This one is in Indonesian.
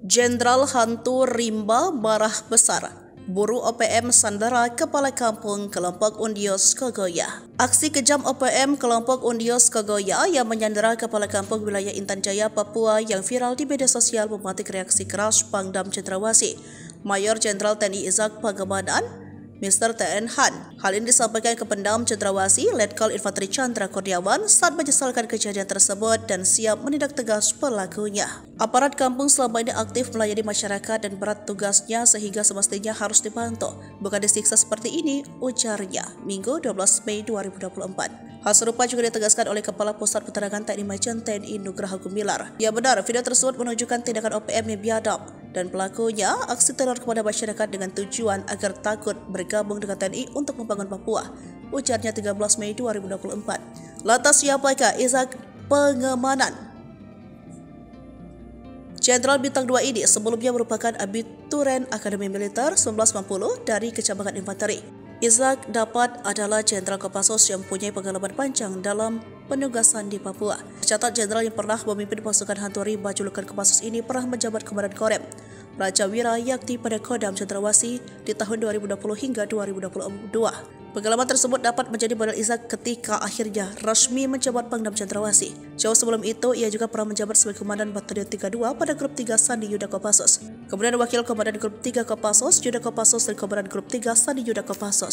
Jenderal Hantu Rimba marah besar. Buru OPM sandera Kepala Kampung Kelompok Undios Kogoya. Aksi kejam OPM Kelompok Undios Kogoya yang menyandera Kepala Kampung Wilayah Intan Jaya, Papua yang viral di media sosial memetik reaksi keras Pangdam Cendrawasih, Mayor Jenderal TNI Izak Pangemanan, Mr. T.N. Han. Hal ini disampaikan ke Pangdam Cendrawasih, Letkol Infanteri Chandra Kurniawan saat menyesalkan kejadian tersebut dan siap menindak tegas pelakunya. Aparat kampung selama ini aktif melayani masyarakat dan berat tugasnya sehingga semestinya harus dibantu, bukan disiksa seperti ini, ujarnya Minggu 12 Mei 2024. Hal serupa juga ditegaskan oleh Kepala Pusat Penerangan TNI Majen TNI Nugraha Gumilar. Ya benar, video tersebut menunjukkan tindakan OPM yang biadab dan pelakunya aksi teror kepada masyarakat dengan tujuan agar takut bergabung dengan TNI untuk membangun Papua, ujarnya 13 Mei 2024. Lantas siapakah Izak Pangemanan? Jenderal Bintang 2 ini sebelumnya merupakan abituren Akademi Militer 1990 dari Kecamatan Infanteri. Izak dapat adalah Jenderal Kopassus yang mempunyai pengalaman panjang dalam penugasan di Papua. Tercatat jenderal yang pernah memimpin pasukan Hantu Rimba julukan Kopassus ini pernah menjabat Komandan Korem Raja Wira Yakti pada Kodam Cendrawasih di tahun 2020 hingga 2022. Pengalaman tersebut dapat menjadi modal Izak ketika akhirnya resmi menjabat Pangdam Cendrawasih. Jauh sebelum itu, ia juga pernah menjabat sebagai Komandan Batalion 32 pada Grup 3 Sandi Yuda Kopassus. Kemudian Wakil Komandan Grup 3 Kopassus, Yuda Kopassus, dan Komandan Grup 3 Sandi Yuda Kopassus.